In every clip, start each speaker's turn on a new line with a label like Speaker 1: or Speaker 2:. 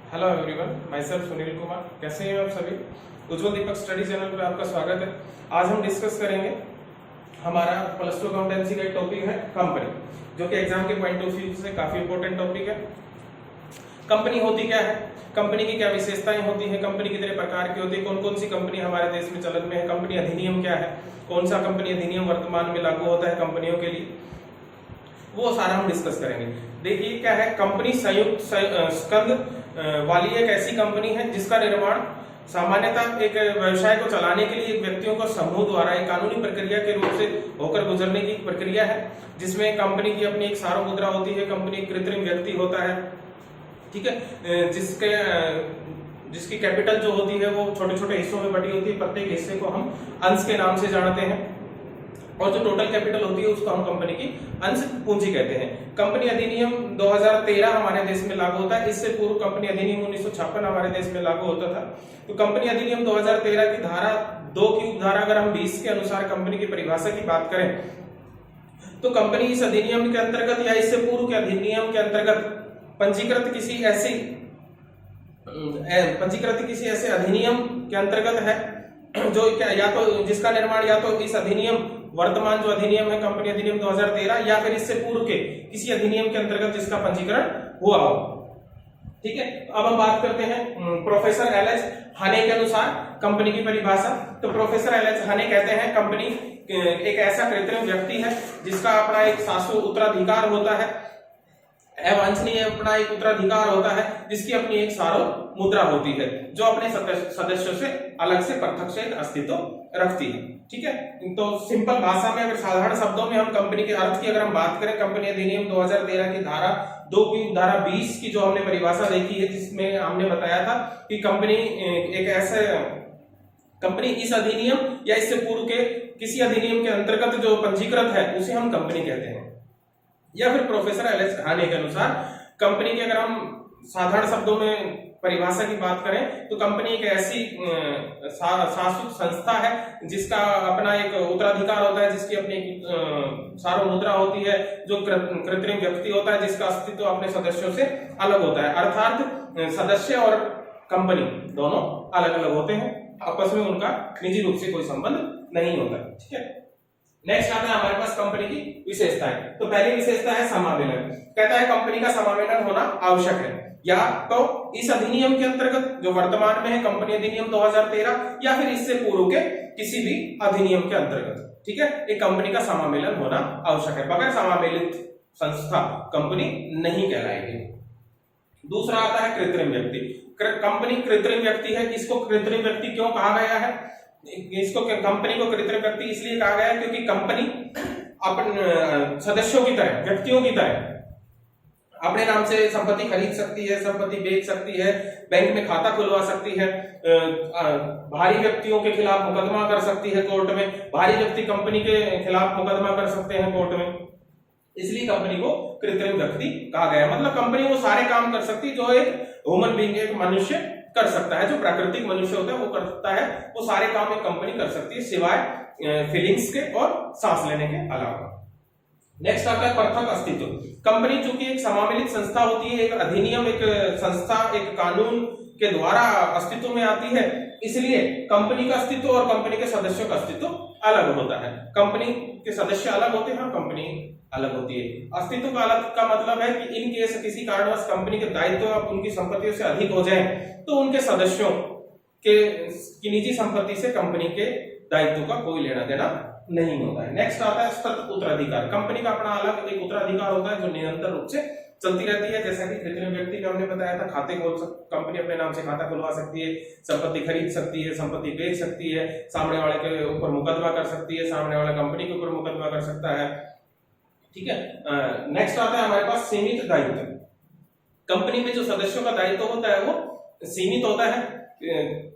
Speaker 1: Hello everyone, my self Sunil Kumar. कैसे हैं आप सभी? उज्जवल दीपक स्टडी चैनल पर आपका स्वागत है। आज हम डिस्कस करेंगे हमारा प्लस टू अकाउंटेंसी का एक टॉपिक है कंपनी, जो कि एग्जाम के पॉइंट ऑफ व्यू से काफी इंपॉर्टेंट टॉपिक है। कंपनी होती क्या है, कंपनी की क्या विशेषताएं होती हैं, कंपनी कितने प्रकार की होती है, कौन कौन सी कंपनी हमारे देश में चलन में है, कंपनी अधिनियम क्या है, कौन सा कंपनी अधिनियम वर्तमान में लागू होता है कंपनियों के लिए, वो सारा हम डिस्कस करेंगे। देखिए क्या है, कंपनी संयुक्त स्कंध वाली एक ऐसी कंपनी है जिसका निर्माण सामान्यतः एक व्यवसाय को चलाने के लिए व्यक्तियों को समूह द्वारा एक कानूनी प्रक्रिया के रूप से होकर गुजरने की प्रक्रिया है, जिसमें कंपनी की अपनी एक सार्वभौम मुद्रा होती है, कंपनी एक कृत्रिम व्यक्ति होता है, ठीक है, जिसकी कैपिटल जो होती है वो छोटे छोटे हिस्सों में बटी होती है, प्रत्येक हिस्से को हम अंश के नाम से जानते हैं, और जो टोटल कैपिटल होती है उसको हम कंपनी की अंश पूंजी कहते हैं। कंपनी अधिनियम 2013 हमारे देश में लागू होता है। इससे पूर्व कंपनी अधिनियम 1956 हमारे देश में लागू होता था। तो कंपनी अधिनियम 2013 की धारा 2 की उपधारा अगर हम 20 के अनुसार कंपनी की परिभाषा की बात करें तो कंपनी इस अधिनियम के अंतर्गत या इससे पूर्व के अधिनियम के अंतर्गत पंजीकृत किसी ऐसे अधिनियम के अंतर्गत है जो या तो जिसका निर्माण या तो इस अधिनियम वर्तमान जो अधिनियम है कंपनी अधिनियम 2013 या फिर इससे पूर्व के किसी अधिनियम के अंतर्गत जिसका पंजीकरण हुआ हो। ठीक है, अब हम बात करते हैं प्रोफेसर एल.एच. हने के अनुसार कंपनी की परिभाषा। तो प्रोफेसर एल.एच. हने कहते हैं कंपनी एक ऐसा कृत्रिम व्यक्ति है जिसका अपना एक शाश्वत उत्तराधिकार होता है, अवांछनीय अपना एक उत्तराधिकार होता है, जिसकी अपनी एक सार्वभौम मुद्रा होती है जो अपने सदस्यों से अलग से पृथक से अस्तित्व रखती है। ठीक है, तो सिंपल भाषा में अगर साधारण शब्दों में हम कंपनी के अर्थ की अगर हम बात करें, कंपनी अधिनियम 2013 की धारा 2 की धारा 20 की जो हमने परिभाषा देखी है, जिसमें हमने बताया था कि कंपनी एक ऐसे कंपनी इस अधिनियम या इससे पूर्व के किसी अधिनियम के अंतर्गत जो पंजीकृत है उसे हम कंपनी कहते हैं। या फिर प्रोफेसर एल.एच. हने के अनुसार कंपनी की अगर हम साधारण शब्दों में परिभाषा की बात करें तो कंपनी एक ऐसी शाश्वत संस्था है जिसका अपना एक उत्तराधिकार होता है, जिसकी अपनी सार्वभौम मुद्रा होती है, जो कृत्रिम व्यक्ति होता है जिसका अस्तित्व अपने सदस्यों से अलग होता है, अर्थात सदस्य और कंपनी दोनों अलग अलग होते हैं, आपस में उनका निजी रूप से कोई संबंध नहीं होता। ठीक है, नेक्स्ट आता है हमारे पास कंपनी की विशेषताएं। तो पहली विशेषता है समावेलन। कहता है कंपनी का समावेलन होना आवश्यक है, या तो इस अधिनियम के अंतर्गत जो वर्तमान में है कंपनी अधिनियम 2013 या फिर इससे पूर्व के किसी भी अधिनियम के अंतर्गत। ठीक है, एक कंपनी का समावेलन होना आवश्यक है, बगैर समावेलित संस्था कंपनी नहीं कहलाएगी। दूसरा आता है कृत्रिम व्यक्ति। कंपनी कृत्रिम व्यक्ति है। इसको कृत्रिम व्यक्ति क्यों कहा गया है? इसको कंपनी को कृत्रिम व्यक्ति इसलिए कहा गया है क्योंकि कंपनी अपने सदस्यों की तरह, व्यक्तियों की तरह अपने नाम से संपत्ति खरीद सकती है, संपत्ति बेच सकती है, बैंक में खाता खुलवा सकती है, भारी व्यक्तियों के खिलाफ मुकदमा कर सकती है कोर्ट में, भारी व्यक्ति कंपनी के खिलाफ मुकदमा कर सकते हैं कोर्ट में, इसलिए कंपनी को कृत्रिम व्यक्ति कहा गया। मतलब कंपनी वो सारे काम कर सकती है जो एक ह्यूमन बीइंग, एक मनुष्य कर सकता है, जो प्राकृतिक मनुष्य होता है वो करता है, वो सारे काम एक कंपनी कर सकती है सिवाय फीलिंग्स के और सांस लेने के अलावा। नेक्स्ट आता है पृथक अस्तित्व। कंपनी चूंकि एक समावेलित संस्था होती है, एक अधिनियम, एक संस्था, एक कानून के द्वारा अस्तित्व में आती है, इसलिए कंपनी का अस्तित्व और कंपनी के सदस्यों का अस्तित्व अलग होता है। कंपनी के सदस्य अलग होते हैं और कंपनी अलग होती है। अस्तित्व का अलग का मतलब है कि इन केस किसी कारणवश कंपनी के दायित्व उनकी संपत्तियों से अधिक हो जाए तो उनके सदस्यों की निजी संपत्ति से कंपनी के दायित्व का कोई लेना देना नहीं होता है। नेक्स्ट आता है सतत उत्तराधिकार। कंपनी का अपना अलग एक उत्तराधिकार होता है जो निरंतर रूप से चलती रहती है। जैसा कि कृत्रिम व्यक्ति का हमने बताया था, खाते खोल कंपनी अपने नाम से खाता खुलवा सकती है, संपत्ति खरीद सकती है, संपत्ति बेच सकती है, सामने वाले के ऊपर मुकदमा कर सकती है, सामने वाला कंपनी के ऊपर मुकदमा कर सकता है। ठीक है, नेक्स्ट आता है हमारे पास सीमित दायित्व। कंपनी में जो सदस्यों का दायित्व होता है वो सीमित होता है।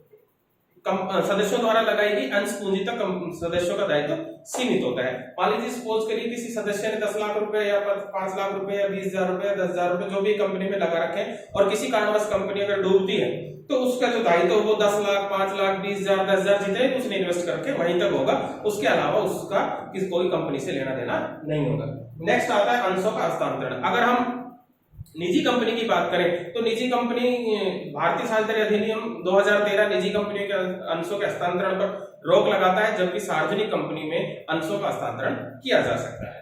Speaker 1: सदस्यों द्वारा लगाई गई अंश पूंजी तक सदस्यों का दायित्व सीमित होता है। मान लीजिए सपोज करिए किसी सदस्य ने 10 लाख रुपए या 5 लाख रुपए या 20,000 रुपए या 10,000 रुपए जो भी कंपनी में लगा रखे और किसी कारणवश कंपनी अगर डूबती है तो उसका जो दायित्व वो 10 लाख, 5 लाख, 20,000, 10,000 जितने भी उसने इन्वेस्ट करके वहीं तक होगा, उसके अलावा उसका कोई कंपनी से लेना देना नहीं होगा। नेक्स्ट आता है अंशों का हस्तांतरण। अगर हम निजी कंपनी की बात करें तो निजी कंपनी भारतीय साझेदारी अधिनियम 2013 निजी कंपनियों के अंशों के हस्तांतरण पर रोक लगाता है, जबकि सार्वजनिक कंपनी में अंशों का हस्तांतरण किया जा सकता है।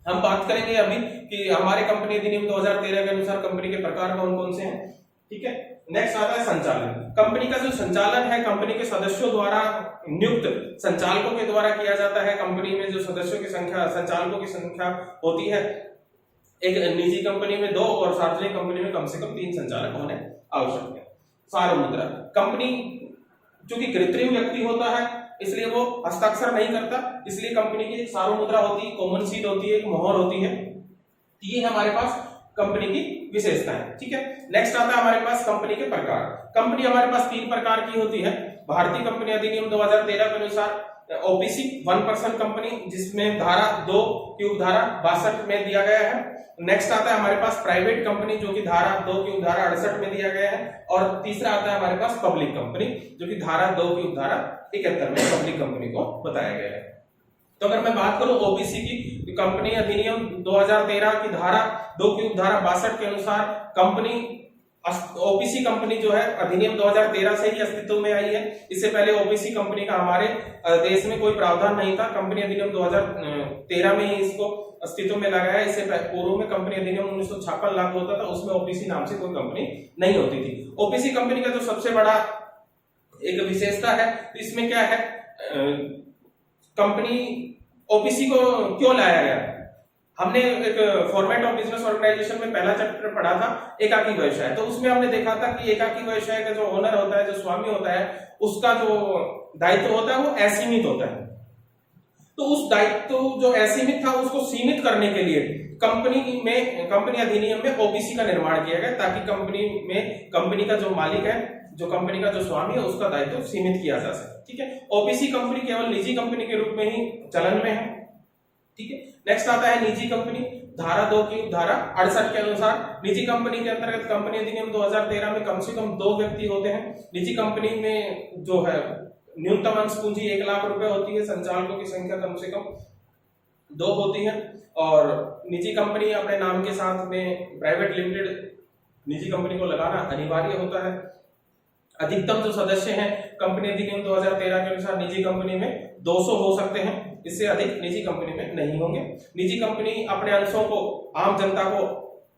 Speaker 1: हम बात करेंगे अभी कि हमारे कंपनी अधिनियम 2013 के अनुसार कंपनी के प्रकार कौन कौन से हैं। ठीक है, नेक्स्ट आता है संचालन। कंपनी का जो संचालन है कंपनी के सदस्यों द्वारा नियुक्त संचालकों के द्वारा किया जाता है। कंपनी में जो सदस्यों की संख्या, संचालकों की संख्या होती है, एक निजी कंपनी में 2 और सार्वजनिक कंपनी में कम से कम 3 संचालक होने आवश्यक है। सार्वमुद्रा कंपनी चूंकि कृत्रिम व्यक्ति होता है इसलिए वो हस्ताक्षर नहीं करता, इसलिए कंपनी की एक सार्वमुद्रा होती है, कॉमन सील होती है, एक मोहर होती है। ये हमारे पास कंपनी की विशेषता है। ठीक है, नेक्स्ट आता है हमारे पास कंपनी के प्रकार। कंपनी हमारे पास 3 प्रकार की होती है। भारतीय कंपनी अधिनियम 2013 के अनुसार ओपीसी 1% कंपनी, जिसमें धारा 2 की उपधारा 62 में दिया गया है। नेक्स्ट आता है हमारे पास प्राइवेट कंपनी, जो कि धारा 2 की उपधारा 68 में दिया गया है। और तीसरा आता है हमारे पास पब्लिक कंपनी, जो कि धारा 2 की उपधारा 71 में पब्लिक कंपनी को बताया गया है। तो अगर मैं बात करूं ओबीसी की, तो कंपनी अधिनियम 2013 की धारा 2 की उपधारा 62 के अनुसार कंपनी ओबीसी कंपनी जो है अधिनियम 2013 से ही अस्तित्व में आई है। इससे पहले ओबीसी कंपनी का हमारे देश में कोई प्रावधान नहीं था। कंपनी अधिनियम 2013 में ही इसको अस्तित्व में लगाया। इससे पूर्व में कंपनी अधिनियम 1956 लागू होता था, उसमें ओबीसी नाम से कोई कंपनी नहीं होती थी। ओबीसी कंपनी का जो सबसे बड़ा एक विशेषता है, तो इसमें क्या है, कंपनी ओबीसी को क्यों लाया गया? हमने एक फॉर्मेट ऑफ बिजनेस ऑर्गेनाइजेशन में पहला चैप्टर पढ़ा था एकाकी व्यवसाय, तो उसमें हमने देखा था कि एकाकी व्यवसाय का जो ओनर होता है, जो स्वामी होता है, उसका जो दायित्व होता है वो असीमित होता है। तो उस दायित्व जो असीमित था उसको सीमित करने के लिए कंपनी अधिनियम में ओबीसी का निर्माण किया गया, ताकि कंपनी का जो मालिक है, जो कंपनी का जो स्वामी है, उसका दायित्व सीमित किया जा सके। ठीक है, ओबीसी कंपनी केवल निजी कंपनी के रूप में ही चलन में है। ठीक है, नेक्स्ट आता है निजी कंपनी। धारा 2 की धारा 68 के अनुसार निजी कंपनी के अंतर्गत कंपनी अधिनियम 2013 में कम से कम 2 व्यक्ति होते हैं। निजी कंपनी में जो है न्यूनतम अंश पूंजी 1 लाख रुपए होती है। संचालकों की संख्या कम से कम 2 होती है। और निजी कंपनी अपने नाम के साथ में प्राइवेट लिमिटेड निजी कंपनी को लगाना अनिवार्य होता है। अधिकतम जो सदस्य हैं कंपनी अधिनियम 2013 के अनुसार निजी कंपनी में 200 हो सकते हैं, इससे अधिक निजी कंपनी में नहीं होंगे। निजी कंपनी अपने अंशों को आम जनता को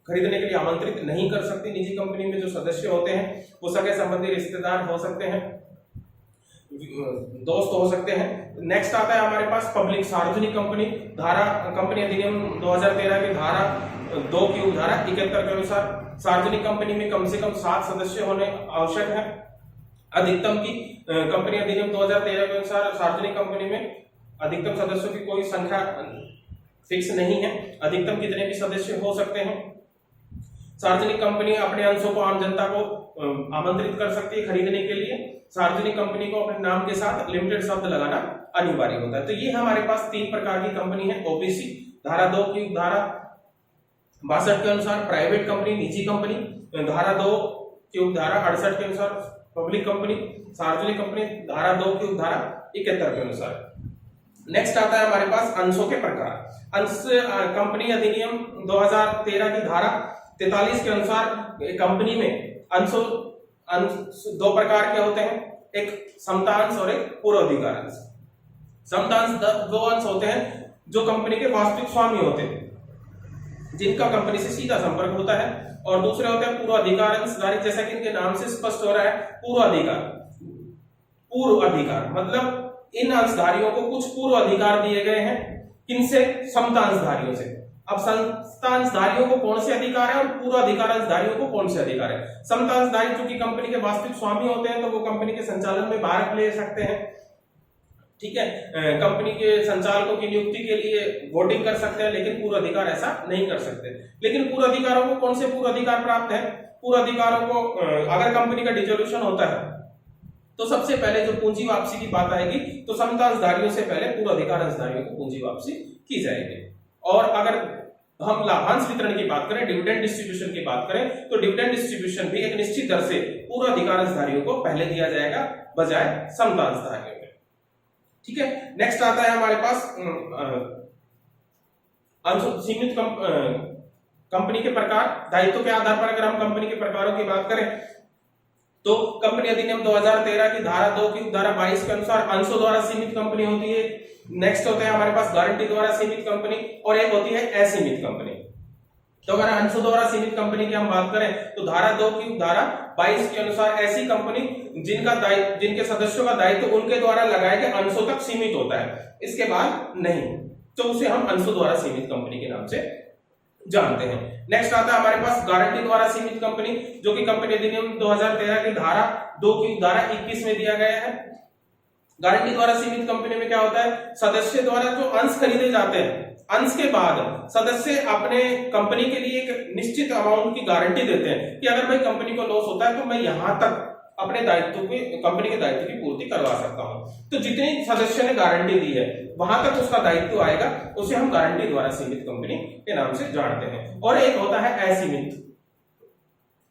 Speaker 1: खरीदने के लिए आमंत्रित नहीं कर सकती। निजी कंपनी में जो सदस्य होते हैं वो सगे संबंधी रिश्तेदार हो सकते हैं, दोस्त हो सकते हैं। नेक्स्ट आता है हमारे पास पब्लिक सार्वजनिक कंपनी। कंपनी अधिनियम 2013 की धारा 2 की धारा 71 के अनुसार सार्वजनिक कंपनी में कम से कम 7 सदस्य होने आवश्यक है। अधिकतम की कंपनी अधिनियम 2013 के अनुसार सार्वजनिक कंपनी में अधिकतम सदस्यों की कोई संख्या फिक्स नहीं है, अधिकतम कितने भी सदस्य हो सकते हैं। सार्वजनिक कंपनी अपने अंशों को आम जनता को आमंत्रित कर सकती है खरीदने के लिए। सार्वजनिक कंपनी को अपने नाम के साथ लिमिटेड शब्द लगाना अनिवार्य होता है। तो ये हमारे पास 3 प्रकार की कंपनी है। ओबीसी धारा 2 की धारा 62 के अनुसार प्राइवेट कंपनी, निजी कंपनी, धारा 2 की धारा 68 के अनुसार पब्लिक कंपनी, सार्वजनिक कंपनी धारा 2 की धारा 71 के अनुसार। नेक्स्ट आता है हमारे पास अंशों के प्रकार। अंश कंपनी अधिनियम 2013 की धारा 43 के अनुसार कंपनी में अंश 2 प्रकार के होते हैं, एक समतांश और एक पूर्वाधिकार अंश। समतांश 2 अंश होते हैं जो कंपनी के वास्तविक स्वामी होते हैं, जिनका कंपनी से सीधा संपर्क होता है, और दूसरे होते हैं पूर्वाधिकार अंशधारी, जैसा कि इनके नाम से स्पष्ट हो रहा है। पूर्व अधिकार मतलब इन अंशधारियों को कुछ पूर्व अधिकार दिए गए हैं। किनसे? समतांशधारियों से। अब समतांशधारियों को कौन से अधिकार है और पूर्वाधिकार अंशधारियों को कौन से अधिकार है? समतांशधारी चूंकि कंपनी के वास्तविक स्वामी होते हैं तो वो कंपनी के संचालन में भाग ले सकते हैं। ठीक है, कंपनी के संचालकों की नियुक्ति के लिए वोटिंग कर सकते हैं, लेकिन पूर्वाधिकार ऐसा नहीं कर सकते। लेकिन पूर्वाधिकारों को कौन से पूर्वाधिकार प्राप्त है? पूर्वाधिकारों को अगर कंपनी का डिसोल्यूशन होता है तो सबसे पहले जो पूंजी वापसी की बात आएगी तो समतांशधारियों से पहले पूर्वाधिकार अंशधारियों को पूंजी वापसी की जाएगी। और अगर हम लाभांश वितरण की बात करें, डिविडेंड डिस्ट्रीब्यूशन की बात करें, तो डिविडेंड डिस्ट्रीब्यूशन भी एक निश्चित दर से पूर्वाधिकार अंशधारियों को पहले दिया जाएगा बजाय समतांशधारियों के। ठीक है, नेक्स्ट आता है हमारे पास सीमित कंपनी के प्रकार, दायित्व के आधार पर अगर हम कंपनी के प्रकारों की बात करें तो कंपनी अधिनियम 2013 की धारा 2 की धारा 22 के अनुसार अंशों द्वारा सीमित कंपनी होती है। नेक्स्ट होते हैं हमारे पास गारंटी द्वारा सीमित कंपनी और एक होती है असीमित कंपनी। तो अगर अंशों द्वारा सीमित कंपनी की हम बात करें तो धारा 2 की धारा 22 के अनुसार ऐसी कंपनी जिनके सदस्यों का दायित्व उनके द्वारा लगाए गए अंशों तक सीमित होता है, इसके बाद नहीं, तो उसे हम अंशों द्वारा सीमित कंपनी के नाम से जानते हैं। नेक्स्ट आता है हमारे पास गारंटी द्वारा सीमित कंपनी, जो कि कंपनी अधिनियम 2013 की धारा 2 की धारा 21 में दिया गया है। गारंटी द्वारा सीमित कंपनी में क्या होता है, सदस्य द्वारा जो अंश खरीदे जाते हैं, अंश के बाद सदस्य अपने कंपनी के लिए एक निश्चित अमाउंट की गारंटी देते हैं कि अगर भाई कंपनी को लॉस होता है तो मैं यहां तक अपने दायित्व की, कंपनी के दायित्व की पूर्ति करवा सकता हूं। तो जितनी सदस्य ने गारंटी दी है वहां तक उसका दायित्व आएगा, उसे हम गारंटी द्वारा सीमित कंपनी के नाम से जानते हैं। और एक होता है असीमित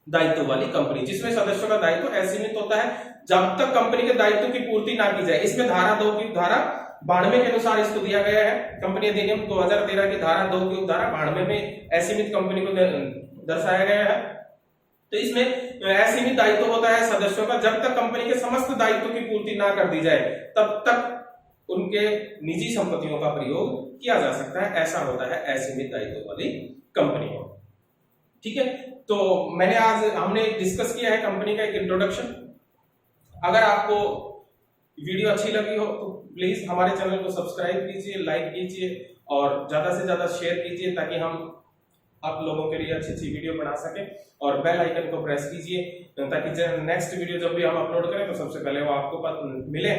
Speaker 1: दायित्व वाली कंपनी, जिसमें सदस्यों का दायित्व असीमित होता है जब तक कंपनी के दायित्व की पूर्ति ना की जाए। इसमें धारा 2 की धारा 92 के अनुसार इसको दिया गया है। कंपनी अधिनियम 2013 की धारा 2 की धारा 92 में असीमित कंपनी को दर्शाया गया है। तो इसमें असीमित दायित्व होता है सदस्यों का जब तक कंपनी के समस्त दायित्व की पूर्ति ना कर दी जाए तब तक उनके निजी संपत्तियों का प्रयोग किया जा सकता है। ऐसा होता है असीमित दायित्व वाली कंपनी। ठीक है, तो हमने डिस्कस किया है कंपनी का एक इंट्रोडक्शन। अगर आपको वीडियो अच्छी लगी हो तो प्लीज हमारे चैनल को सब्सक्राइब कीजिए, लाइक कीजिए और ज्यादा से ज्यादा शेयर कीजिए ताकि हम आप लोगों के लिए अच्छी अच्छी वीडियो बना सके। और बेल आइकन को प्रेस कीजिए ताकि नेक्स्ट वीडियो जब भी हम अपलोड करें तो सबसे पहले वो आपको मिले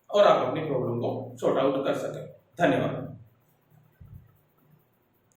Speaker 1: और आप अपनी प्रॉब्लम को सॉर्ट आउट कर सकें। धन्यवाद।